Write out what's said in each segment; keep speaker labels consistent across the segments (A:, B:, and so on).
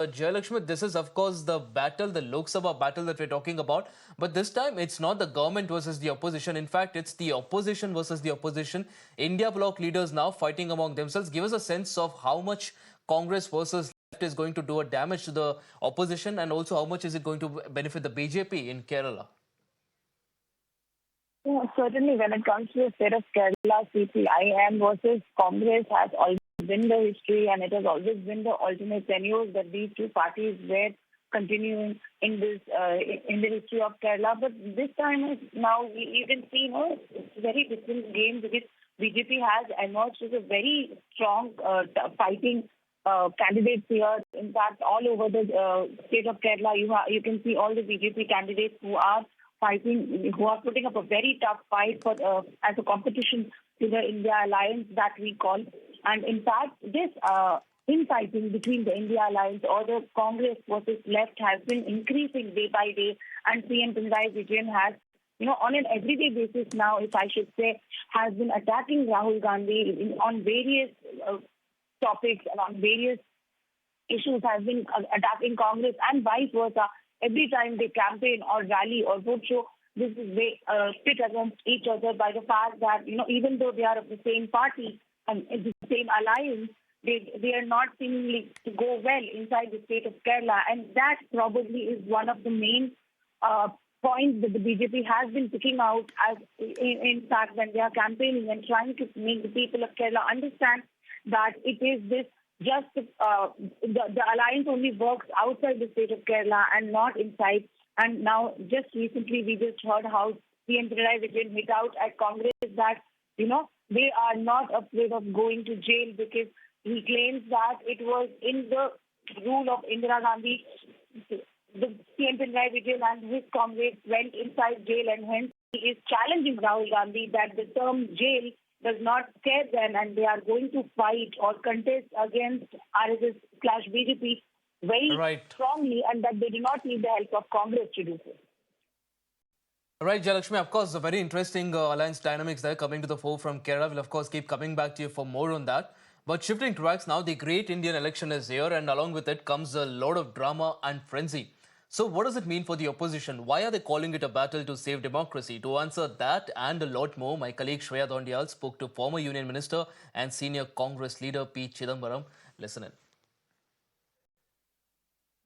A: Jayalakshmi, this is of course the battle, the Lok Sabha battle that we're talking about. But this time it's not the government versus the opposition. In fact, it's the opposition versus the opposition. India Bloc leaders now fighting among themselves. Give us a sense of how much Congress versus left is going to do a damage to the opposition, and also how much is it going to benefit the BJP in Kerala?
B: Yeah, certainly, when it comes to the state of Kerala, cpim versus Congress has always been the history, and it has always been the alternate tenures that these two parties were continuing in this in the history of Kerala. But this time, now you can see, it's a very different game because BJP has emerged as a very strong fighting candidates here. In fact, all over the state of Kerala, you can see all the BJP candidates who are fighting, who are putting up a very tough fight for as a competition to the India alliance that we call. And in fact, this infighting between the India alliance or the Congress versus left has been increasing day by day. And CM Pinarayi Vijayan has, on an everyday basis now, if I should say, has been attacking Rahul Gandhi on various topics and on various issues, has been attacking Congress and vice versa. Every time they campaign or rally or vote show, this is pit against each other by the fact that, even though they are of the same party and the same alliance, they are not seemingly to go well inside the state of Kerala. And that probably is one of the main points that the BJP has been picking out as, in fact, when they are campaigning and trying to make the people of Kerala understand that it is this just the alliance only works outside the state of Kerala and not inside. And now, just recently, we just heard how CM Pinarayi Vijayan hit out at Congress that, they are not afraid of going to jail because he claims that it was in the rule of I.N.D.I.A. Gandhi, the CM Pinarayi Vijayan and his comrades went inside jail, and hence he is challenging Rahul Gandhi that the term jail does not scare them and they are going to fight or contest against RSS/BJP very strongly, and that they do not need the help of Congress to do so.
A: Right, Jayalakshmi, of course, a very interesting alliance dynamics there coming to the fore from Kerala. We'll, of course, keep coming back to you for more on that. But shifting tracks now, the great Indian election is here, and along with it comes a lot of drama and frenzy. So what does it mean for the opposition? Why are they calling it a battle to save democracy? To answer that and a lot more, my colleague Shreya Dhondiyal spoke to former Union Minister and senior Congress leader P. Chidambaram. Listen in.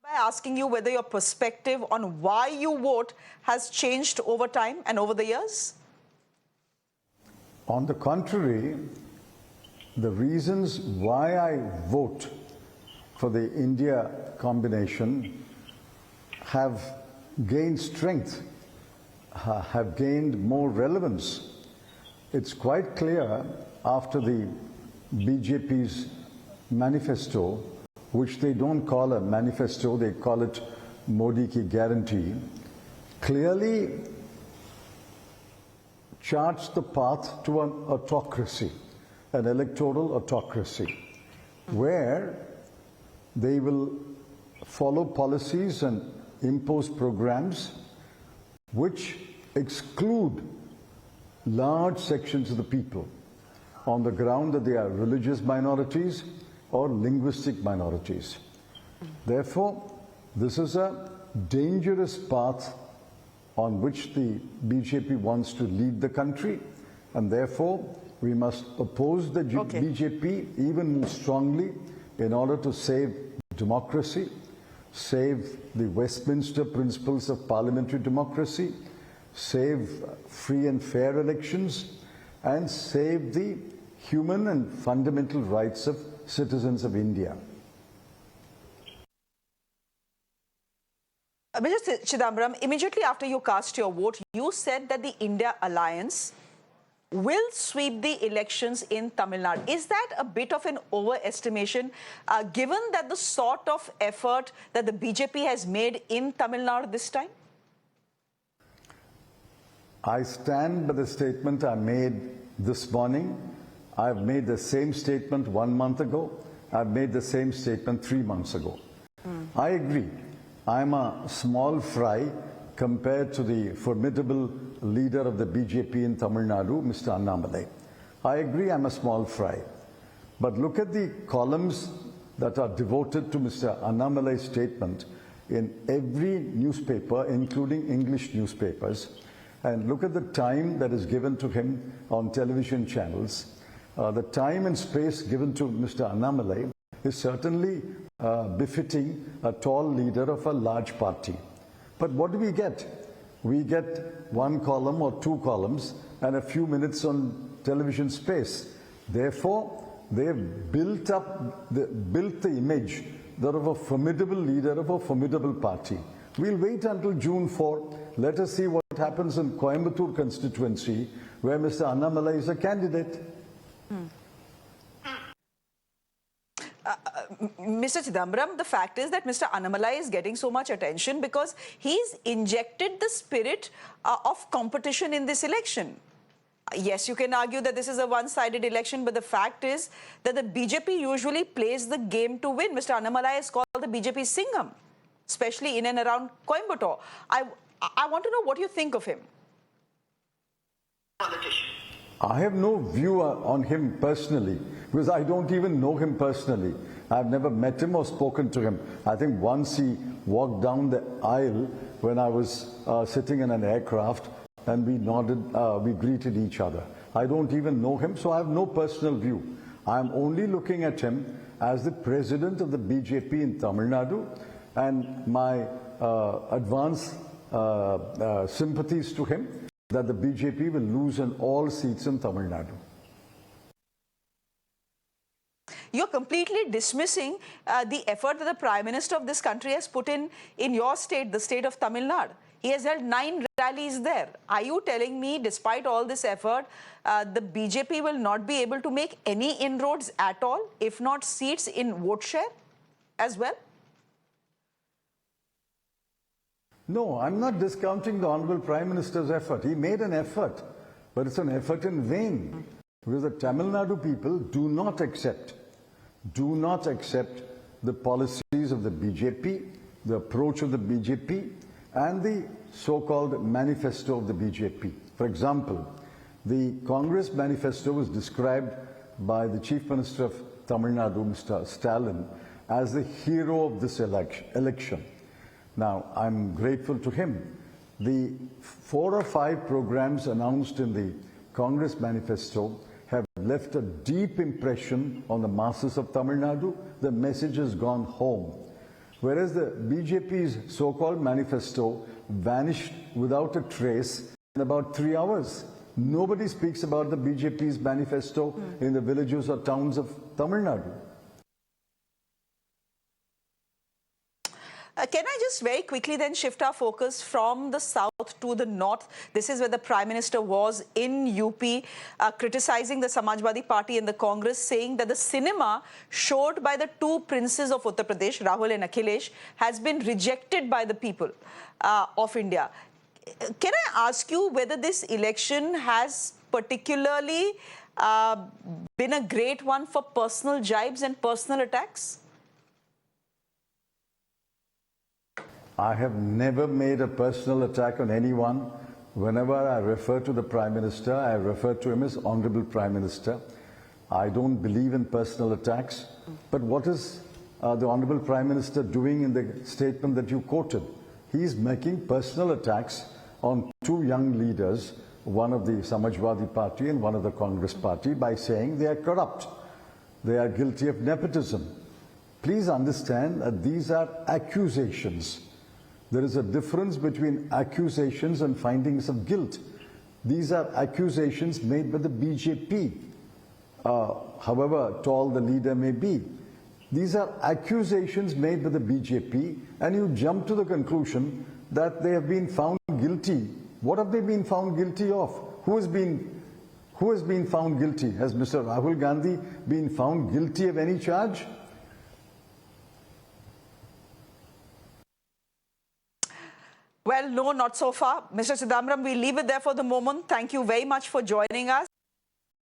C: By asking you whether your perspective on why you vote has changed over time and over the years?
D: On the contrary, the reasons why I vote for the India combination have gained strength, have gained more relevance. It's quite clear after the BJP's manifesto, which they don't call a manifesto, they call it Modi ki guarantee, clearly charts the path to an autocracy, an electoral autocracy, where they will follow policies and impose programs which exclude large sections of the people on the ground that they are religious minorities or linguistic minorities. Therefore, this is a dangerous path on which the BJP wants to lead the country, and therefore we must oppose the BJP even more strongly in order to save democracy, save the Westminster principles of parliamentary democracy, save free and fair elections, and save the human and fundamental rights of citizens of India.
C: Mr. Chidambaram, immediately after you cast your vote, you said that the India alliance will sweep the elections in Tamil Nadu. Is that a bit of an overestimation, given that the sort of effort that the BJP has made in Tamil Nadu this time?
D: I stand by the statement I made this morning. I've made the same statement 1 month ago. I've made the same statement 3 months ago. I agree. I'm a small fry compared to the formidable leader of the BJP in Tamil Nadu, Mr. I.N.D.I.A. I agree I'm a small fry. But look at the columns that are devoted to Mr. Annamalai's statement in every newspaper, including English newspapers. And look at the time that is given to him on television channels. The time and space given to Mr. Annamalai is certainly befitting a tall leader of a large party. But what do we get? We get one column or two columns and a few minutes on television space. Therefore, they have built the image that of a formidable leader of a formidable party. We'll wait until June 4. Let us see what happens in Coimbatore constituency, where Mr. Annamalai is a candidate.
C: Mr. Chidambaram, the fact is that Mr. Annamalai is getting so much attention because he's injected the spirit of competition in this election. Yes, you can argue that this is a one-sided election, but the fact is that the BJP usually plays the game to win. Mr. Annamalai is called the BJP Singham, especially in and around Coimbatore. I want to know what you think of him.
D: I have no view on him personally, because I don't even know him personally. I've never met him or spoken to him. I think once he walked down the aisle when I was sitting in an aircraft, and we nodded, we greeted each other. I don't even know him, so I have no personal view. I'm only looking at him as the president of the BJP in Tamil Nadu, and my advance sympathies to him that the BJP will lose in all seats in Tamil Nadu.
C: You're completely dismissing the effort that the Prime Minister of this country has put in your state, the state of Tamil Nadu. He has held 9 rallies there. Are you telling me, despite all this effort, the BJP will not be able to make any inroads at all, if not seats in vote share as well?
D: No, I'm not discounting the Honorable Prime Minister's effort. He made an effort, but it's an effort in vain. Because the Tamil Nadu people do not accept the policies of the BJP, the approach of the BJP, and the so-called manifesto of the BJP. For example, the Congress manifesto was described by the Chief Minister of Tamil Nadu, Mr. Stalin, as the hero of this election. Now, I'm grateful to him. The 4 or 5 programs announced in the Congress manifesto have left a deep impression on the masses of Tamil Nadu. The message has gone home. Whereas the BJP's so-called manifesto vanished without a trace in about 3 hours. Nobody speaks about the BJP's manifesto in the villages or towns of Tamil Nadu.
C: Can I just very quickly then shift our focus from the south to the north? This is where the Prime Minister was in UP, criticizing the Samajwadi Party and the Congress, saying that the cinema showed by the 2 princes of Uttar Pradesh, Rahul and Akhilesh, has been rejected by the people of India. Can I ask you whether this election has particularly been a great one for personal jibes and personal attacks?
D: I have never made a personal attack on anyone. Whenever I refer to the Prime Minister, I refer to him as Honorable Prime Minister. I don't believe in personal attacks. But what is the Honorable Prime Minister doing in the statement that you quoted? He's making personal attacks on 2 young leaders, one of the Samajwadi Party and one of the Congress Party, by saying they are corrupt. They are guilty of nepotism. Please understand that these are accusations. There is a difference between accusations and findings of guilt. These are accusations made by the BJP, however tall the leader may be. These are accusations made by the BJP, and you jump to the conclusion that they have been found guilty. What have they been found guilty of? Who has been found guilty? Has Mr. Rahul Gandhi been found guilty of any charge?
C: Well, no, not so far. Mr. Chidambaram, we leave it there for the moment. Thank you very much for joining us.